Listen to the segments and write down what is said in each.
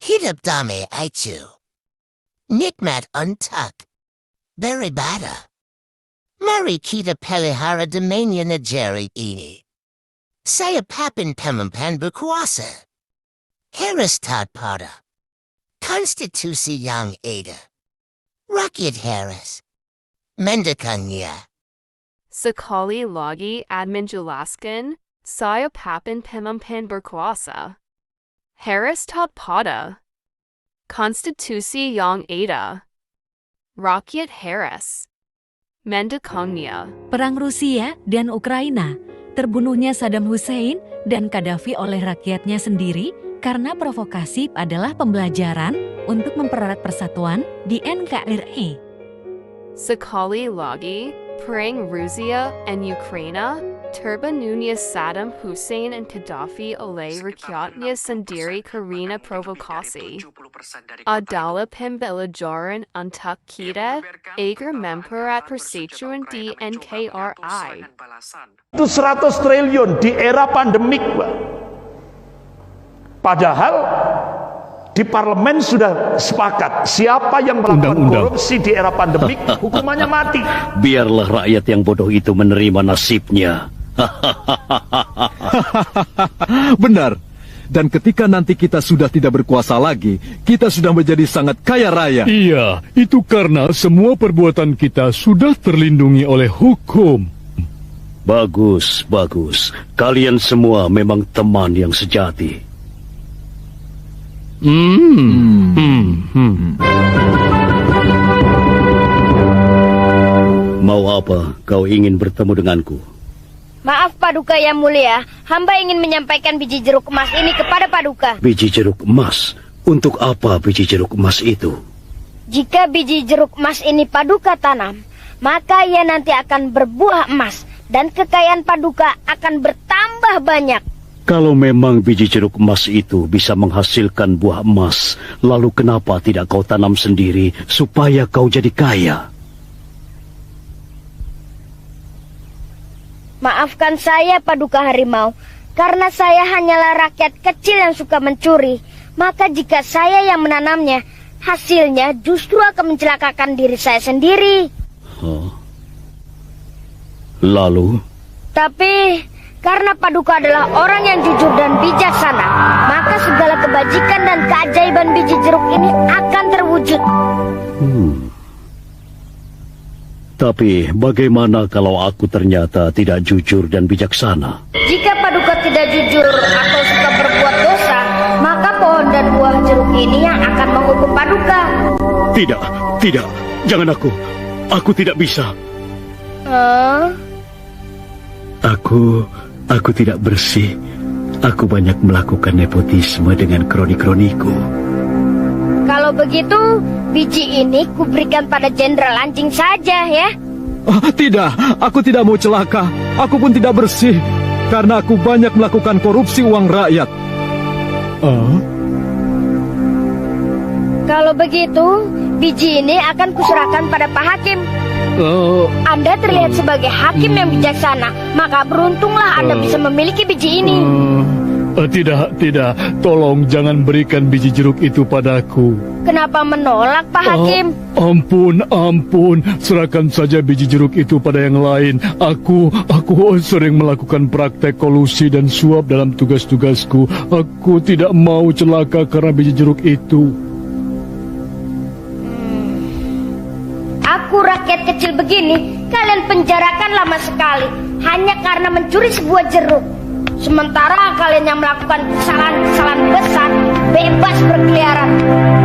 Hidup damai itu. Nikmat untuk beribadah. Mari kita pelihara damainya negara ini. Saya Papin Pemimpin berkuasa. Harus taat pada konstitusi yang ada. Rakyat harus mendekannya. Sekali lagi admin jelaskan, saya Papin Pemimpin berkuasa. Harus taat pada konstitusi yang ada. Rakyat harus mendukungnya. Perang Rusia dan Ukraina, terbunuhnya Saddam Hussein dan Gaddafi oleh rakyatnya sendiri karena provokasi adalah pembelajaran untuk mempererat persatuan di NKRI. Sekali lagi, perang Rusia dan Ukraina, terbunuhnya Saddam Hussein dan Gaddafi oleh rakyatnya sendiri karena provokasi adalah pembelajaran untuk kita agar mempererat persatuan di NKRI. Itu 100 triliun di era pandemik, Pak. Padahal di parlemen sudah sepakat siapa yang melakukan korupsi di era pandemik hukumannya mati. Biarlah rakyat yang bodoh itu menerima nasibnya. Benar. Dan ketika nanti kita sudah tidak berkuasa lagi, kita sudah menjadi sangat kaya raya. Iya, itu karena semua perbuatan kita sudah terlindungi oleh hukum. Bagus, bagus. Kalian semua memang teman yang sejati. Mau apa kau ingin bertemu denganku? Maaf Paduka yang mulia, hamba ingin menyampaikan biji jeruk emas ini kepada Paduka. Biji jeruk emas? Untuk apa biji jeruk emas itu? Jika biji jeruk emas ini Paduka tanam, maka ia nanti akan berbuah emas dan kekayaan Paduka akan bertambah banyak. Kalau memang biji jeruk emas itu bisa menghasilkan buah emas, lalu kenapa tidak kau tanam sendiri supaya kau jadi kaya? Maafkan saya Paduka Harimau, karena saya hanyalah rakyat kecil yang suka mencuri. Maka jika saya yang menanamnya, hasilnya justru akan mencelakakan diri saya sendiri. Lalu? Tapi karena Paduka adalah orang yang jujur dan bijaksana, maka segala kebajikan dan keajaiban biji jeruk ini akan terwujud. Tapi bagaimana kalau aku ternyata tidak jujur dan bijaksana? Jika Paduka tidak jujur atau suka berbuat dosa, maka pohon dan buah jeruk ini yang akan menghukum Paduka. Tidak, tidak, jangan aku. Aku tidak bisa. Aku tidak bersih. Aku banyak melakukan nepotisme dengan kroni-kroniku. Kalau begitu, biji ini kuberikan pada Jenderal Anjing saja ya. Tidak, aku tidak mau celaka. Aku pun tidak bersih karena aku banyak melakukan korupsi uang rakyat. Kalau begitu, biji ini akan kuserahkan pada Pak Hakim. Anda terlihat sebagai hakim yang bijaksana, maka beruntunglah Anda bisa memiliki biji ini. Tidak, tolong jangan berikan biji jeruk itu padaku. Kenapa menolak, Pak Hakim? Ampun, serahkan saja biji jeruk itu pada yang lain. Aku sering melakukan praktek kolusi dan suap dalam tugas-tugasku. Aku tidak mau celaka karena biji jeruk itu. Aku rakyat kecil begini, kalian penjarakan lama sekali hanya karena mencuri sebuah jeruk. Sementara kalian yang melakukan kesalahan-kesalahan besar bebas berkeliaran.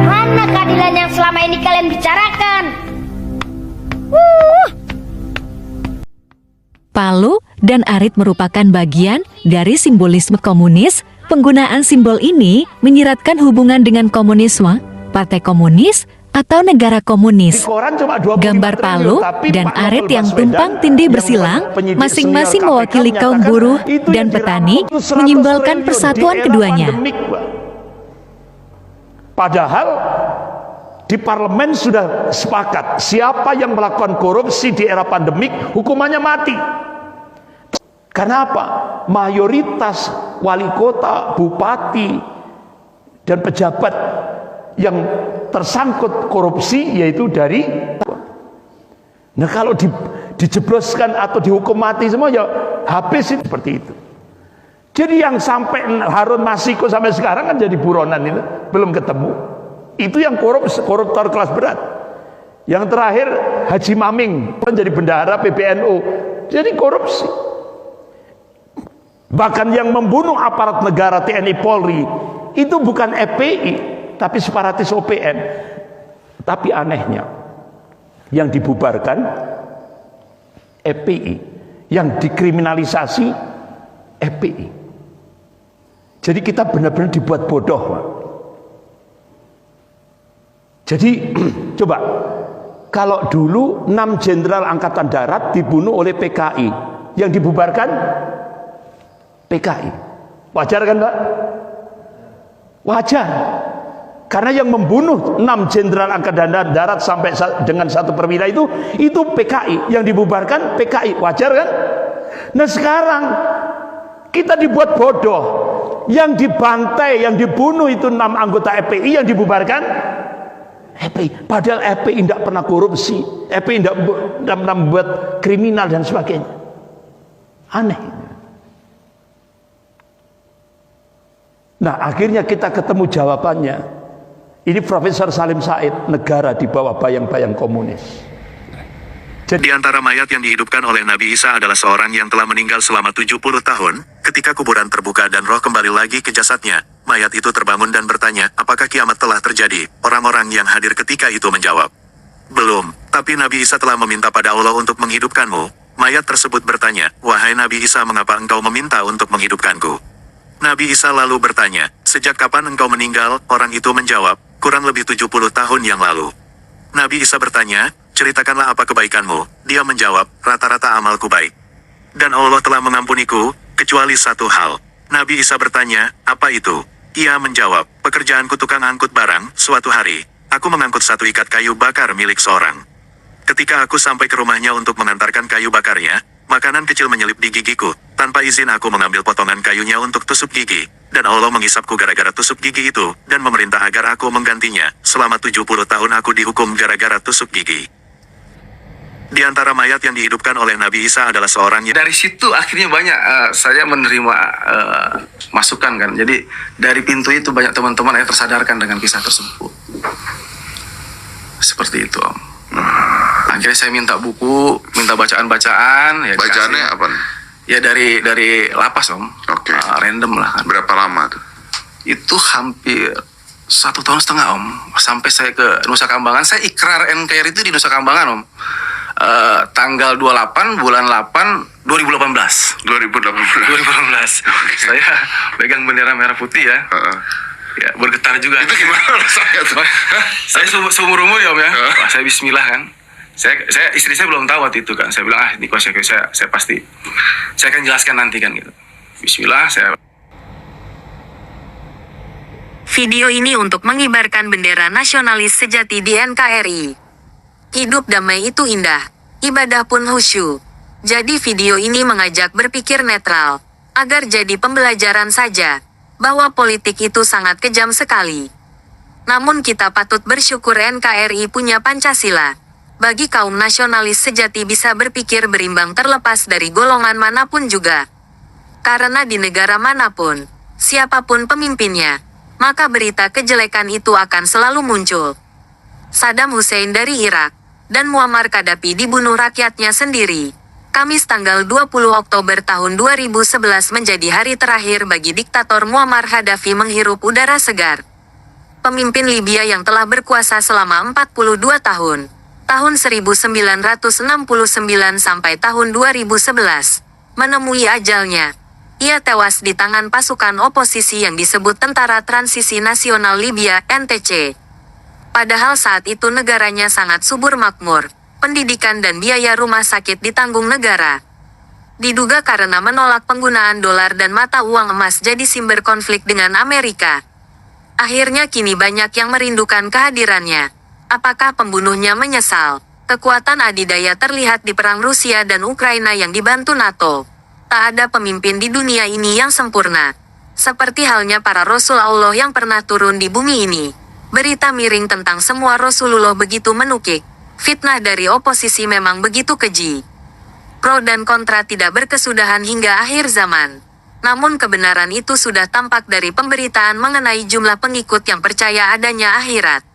Mana keadilan yang selama ini kalian bicarakan? Palu dan arit merupakan bagian dari simbolisme komunis. Penggunaan simbol ini menyiratkan hubungan dengan komunisme, partai komunis, atau negara komunis. Gambar palu dan arit yang tumpang tindih bersilang masing-masing mewakili kaum buruh dan petani, menyimbolkan persatuan keduanya. Padahal di parlemen sudah sepakat siapa yang melakukan korupsi di era pandemik hukumannya mati. Karena apa? Mayoritas wali kota, bupati, dan pejabat yang tersangkut korupsi yaitu dari. Nah kalau dijebloskan atau dihukum mati semua ya habis seperti itu. Jadi yang sampai Harun Masiku sampai sekarang kan jadi buronan itu belum ketemu. Itu yang koruptor kelas berat. Yang terakhir Haji Maming kan jadi bendahara PBNU, jadi korupsi. Bahkan yang membunuh aparat negara TNI Polri itu bukan FPI tapi separatis OPM. Tapi anehnya yang dibubarkan FPI, yang dikriminalisasi FPI. Jadi kita benar-benar dibuat bodoh, Pak. Jadi coba kalau dulu 6 jenderal angkatan darat dibunuh oleh PKI, yang dibubarkan PKI. Wajar kan, Pak? Wajar. Karena yang membunuh 6 jenderal angkatan darat sampai dengan satu perwira itu PKI, yang dibubarkan PKI. Wajar kan? Nah sekarang kita dibuat bodoh. Yang dibantai, yang dibunuh itu 6 anggota FPI, yang dibubarkan FPI. Padahal FPI tidak pernah korupsi, FPI tidak pernah membuat kriminal dan sebagainya. Aneh. Nah akhirnya kita ketemu jawabannya. Ini Profesor Salim Said, negara di bawah bayang-bayang komunis. Di antara mayat yang dihidupkan oleh Nabi Isa adalah seorang yang telah meninggal selama 70 tahun. Ketika kuburan terbuka dan roh kembali lagi ke jasadnya, mayat itu terbangun dan bertanya, apakah kiamat telah terjadi? Orang-orang yang hadir ketika itu menjawab, belum, tapi Nabi Isa telah meminta pada Allah untuk menghidupkanmu. Mayat tersebut bertanya, wahai Nabi Isa, mengapa engkau meminta untuk menghidupkanku? Nabi Isa lalu bertanya, sejak kapan engkau meninggal? Orang itu menjawab, kurang lebih 70 tahun yang lalu. Nabi Isa bertanya, ceritakanlah apa kebaikanmu. Dia menjawab, rata-rata amalku baik. Dan Allah telah mengampuniku, kecuali satu hal. Nabi Isa bertanya, apa itu? Ia menjawab, pekerjaanku tukang angkut barang. Suatu hari, aku mengangkut satu ikat kayu bakar milik seorang. Ketika aku sampai ke rumahnya untuk mengantarkan kayu bakarnya, makanan kecil menyelip di gigiku. Tanpa izin aku mengambil potongan kayunya untuk tusuk gigi. Dan Allah mengisapku gara-gara tusuk gigi itu, dan memerintah agar aku menggantinya. Selama 70 tahun aku dihukum gara-gara tusuk gigi. Di antara mayat yang dihidupkan oleh Nabi Isa adalah seorang yang... Dari situ akhirnya banyak saya menerima masukan kan. Jadi dari pintu itu banyak teman-teman yang tersadarkan dengan kisah tersebut. Seperti itu, Om. Akhirnya saya minta buku, minta bacaan-bacaan. Ya, bacaannya apa? Ya dari lapas, Om. Oke. Random lah kan. Berapa lama tuh? Itu hampir 1,5 tahun, Om. Sampai saya ke Nusa Kambangan. Saya ikrar NKRI itu di Nusa Kambangan, Om. Tanggal 28 bulan 8 2018. Saya pegang bendera merah putih ya. Ya bergetar juga. Itu gimana rasanya tuh? Saya seumur umur ya, Om ya. Wah, saya bismillah kan. Saya istri saya belum tahu waktu itu kan. Saya bilang ini saya pasti. Saya akan jelaskan nanti kan gitu. Bismillah saya. Video ini untuk mengibarkan bendera nasionalis sejati di NKRI. Hidup damai itu indah, ibadah pun khusyuk. Jadi video ini mengajak berpikir netral, agar jadi pembelajaran saja, bahwa politik itu sangat kejam sekali. Namun kita patut bersyukur NKRI punya Pancasila. Bagi kaum nasionalis sejati bisa berpikir berimbang terlepas dari golongan manapun juga. Karena di negara manapun, siapapun pemimpinnya, maka berita kejelekan itu akan selalu muncul. Saddam Hussein dari Irak dan Muammar Gaddafi dibunuh rakyatnya sendiri. Kamis tanggal 20 Oktober tahun 2011 menjadi hari terakhir bagi diktator Muammar Gaddafi menghirup udara segar. Pemimpin Libya yang telah berkuasa selama 42 tahun, tahun 1969 sampai tahun 2011, menemui ajalnya. Ia tewas di tangan pasukan oposisi yang disebut Tentara Transisi Nasional Libya (NTC). Padahal saat itu negaranya sangat subur makmur, pendidikan dan biaya rumah sakit ditanggung negara. Diduga karena menolak penggunaan dolar dan mata uang emas jadi sumber konflik dengan Amerika. Akhirnya kini banyak yang merindukan kehadirannya. Apakah pembunuhnya menyesal? Kekuatan adidaya terlihat di perang Rusia dan Ukraina yang dibantu NATO. Tak ada pemimpin di dunia ini yang sempurna. Seperti halnya para Rasul Allah yang pernah turun di bumi ini. Berita miring tentang semua Rasulullah begitu menukik. Fitnah dari oposisi memang begitu keji. Pro dan kontra tidak berkesudahan hingga akhir zaman. Namun kebenaran itu sudah tampak dari pemberitaan mengenai jumlah pengikut yang percaya adanya akhirat.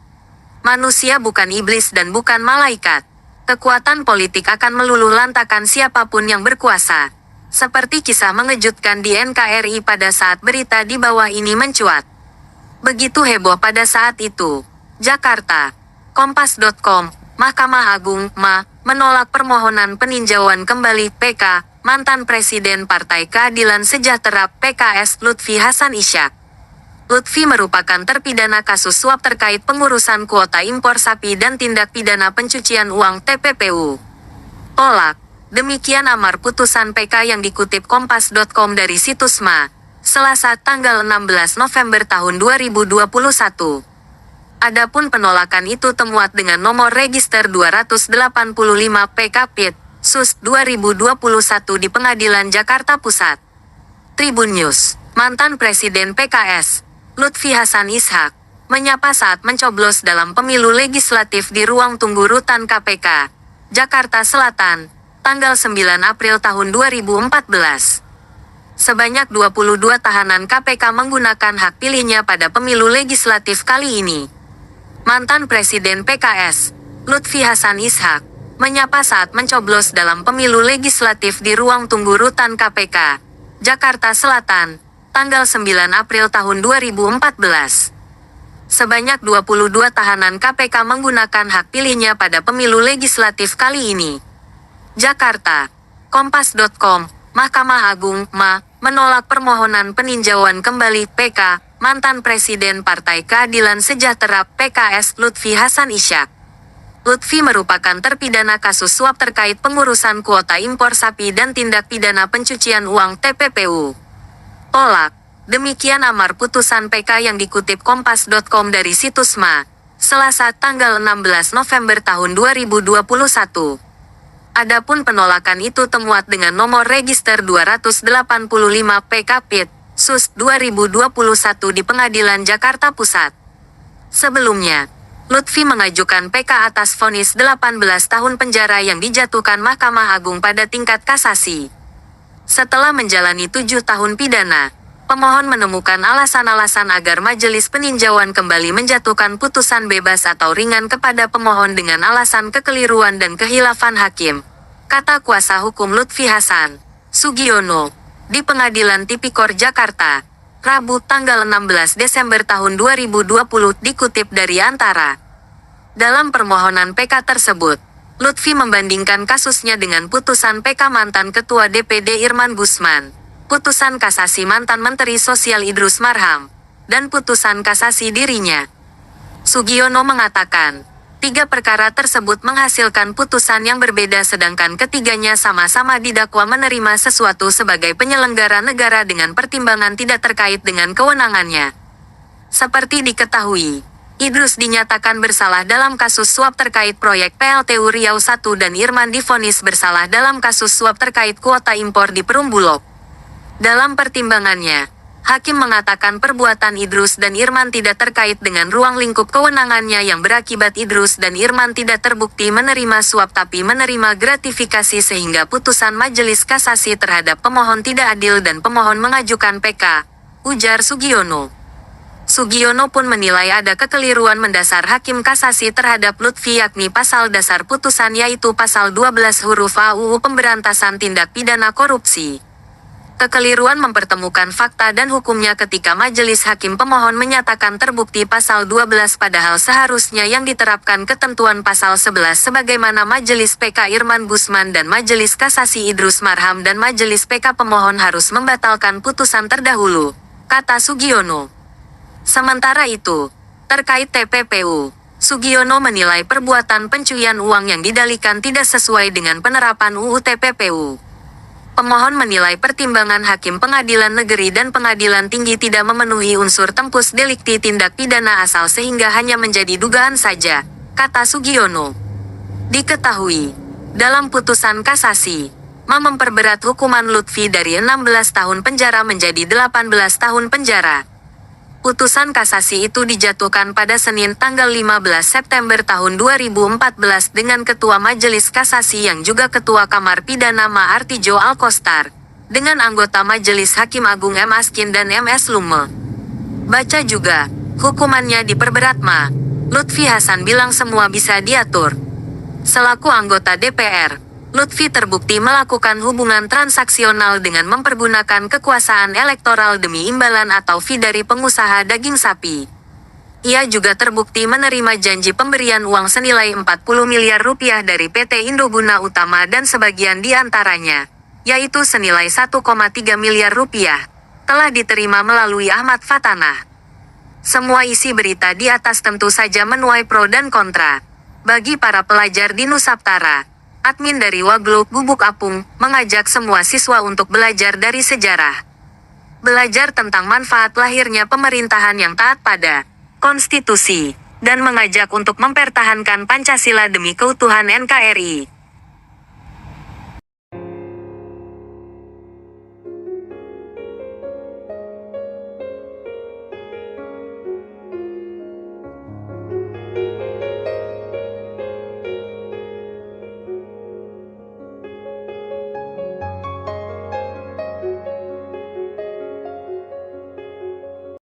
Manusia bukan iblis dan bukan malaikat. Kekuatan politik akan meluluh lantakan siapapun yang berkuasa. Seperti kisah mengejutkan di NKRI pada saat berita di bawah ini mencuat. Begitu heboh pada saat itu. Jakarta. Kompas.com, Mahkamah Agung, menolak permohonan peninjauan kembali PK, mantan Presiden Partai Keadilan Sejahtera PKS Lutfi Hasan Ishak. Lutfi merupakan terpidana kasus suap terkait pengurusan kuota impor sapi dan tindak pidana pencucian uang TPPU. Tolak. Demikian amar putusan PK yang dikutip Kompas.com dari situs Selasa tanggal 16 November tahun 2021. Adapun penolakan itu temuat dengan nomor register 285 PK-PIT, SUS 2021 di Pengadilan Jakarta Pusat. Tribun News. Mantan Presiden PKS, Lutfi Hasan Ishak, menyapa saat mencoblos dalam pemilu legislatif di ruang tunggu rutan KPK, Jakarta Selatan, tanggal 9 April tahun 2014. Sebanyak 22 tahanan KPK menggunakan hak pilihnya pada pemilu legislatif kali ini. Mantan Presiden PKS, Lutfi Hasan Ishak, menyapa saat mencoblos dalam pemilu legislatif di ruang tunggu rutan KPK, Jakarta Selatan, tanggal 9 April tahun 2014. Sebanyak 22 tahanan KPK menggunakan hak pilihnya pada pemilu legislatif kali ini. Jakarta. Kompas.com, Mahkamah Agung, menolak permohonan peninjauan kembali PK, mantan Presiden Partai Keadilan Sejahtera PKS Lutfi Hasan Ishak. Lutfi merupakan terpidana kasus suap terkait pengurusan kuota impor sapi dan tindak pidana pencucian uang TPPU. Tolak. Demikian amar putusan PK yang dikutip Kompas.com dari situs Selasa tanggal 16 November tahun 2021. Adapun penolakan itu temuat dengan nomor register 285 PK-PIT, SUS 2021 di Pengadilan Jakarta Pusat. Sebelumnya, Lutfi mengajukan PK atas vonis 18 tahun penjara yang dijatuhkan Mahkamah Agung pada tingkat kasasi. Setelah menjalani 7 tahun pidana, pemohon menemukan alasan-alasan agar majelis peninjauan kembali menjatuhkan putusan bebas atau ringan kepada pemohon dengan alasan kekeliruan dan kehilafan hakim, kata kuasa hukum Lutfi Hasan, Sugiono, di Pengadilan Tipikor Jakarta, Rabu tanggal 16 Desember tahun 2020 dikutip dari Antara. Dalam permohonan PK tersebut, Lutfi membandingkan kasusnya dengan putusan PK mantan Ketua DPD Irman Gusman, putusan kasasi mantan Menteri Sosial Idrus Marham, dan putusan kasasi dirinya. Sugiono mengatakan, 3 perkara tersebut menghasilkan putusan yang berbeda sedangkan ketiganya sama-sama didakwa menerima sesuatu sebagai penyelenggara negara dengan pertimbangan tidak terkait dengan kewenangannya. Seperti diketahui, Idrus dinyatakan bersalah dalam kasus suap terkait proyek PLTU Riau I dan Irman divonis bersalah dalam kasus suap terkait kuota impor di Perum Bulog. Dalam pertimbangannya, hakim mengatakan perbuatan Idrus dan Irman tidak terkait dengan ruang lingkup kewenangannya yang berakibat Idrus dan Irman tidak terbukti menerima suap tapi menerima gratifikasi sehingga putusan Majelis Kasasi terhadap pemohon tidak adil dan pemohon mengajukan PK, ujar Sugiono. Sugiono pun menilai ada kekeliruan mendasar hakim kasasi terhadap Lutfi yakni pasal dasar putusan yaitu pasal 12 huruf A UU Pemberantasan Tindak Pidana Korupsi. Kekeliruan mempertemukan fakta dan hukumnya ketika majelis hakim pemohon menyatakan terbukti pasal 12 padahal seharusnya yang diterapkan ketentuan pasal 11 sebagaimana majelis PK Irman Gusman dan majelis kasasi Idrus Marham dan majelis PK pemohon harus membatalkan putusan terdahulu, kata Sugiono. Sementara itu, terkait TPPU, Sugiono menilai perbuatan pencurian uang yang didalihkan tidak sesuai dengan penerapan UU TPPU. Pemohon menilai pertimbangan Hakim Pengadilan Negeri dan Pengadilan Tinggi tidak memenuhi unsur tempus delikti tindak pidana asal sehingga hanya menjadi dugaan saja, kata Sugiono. Diketahui, dalam putusan kasasi, memperberat hukuman Lutfi dari 16 tahun penjara menjadi 18 tahun penjara. Putusan kasasi itu dijatuhkan pada Senin tanggal 15 September tahun 2014 dengan Ketua Majelis Kasasi yang juga Ketua Kamar Pidana Maartijo Alkostar, dengan anggota Majelis Hakim Agung M. Askin dan M.S. Lume. Baca juga, hukumannya diperberat Ma. Lutfi Hasan bilang semua bisa diatur. Selaku anggota DPR, Lutfi terbukti melakukan hubungan transaksional dengan mempergunakan kekuasaan elektoral demi imbalan atau fee dari pengusaha daging sapi. Ia juga terbukti menerima janji pemberian uang senilai 40 miliar rupiah dari PT Indoguna Utama dan sebagian di antaranya, yaitu senilai 1,3 miliar rupiah, telah diterima melalui Ahmad Fatana. Semua isi berita di atas tentu saja menuai pro dan kontra. Bagi para pelajar di Nusantara, admin dari Wagluk Gubuk Apung mengajak semua siswa untuk belajar dari sejarah. Belajar tentang manfaat lahirnya pemerintahan yang taat pada konstitusi, dan mengajak untuk mempertahankan Pancasila demi keutuhan NKRI.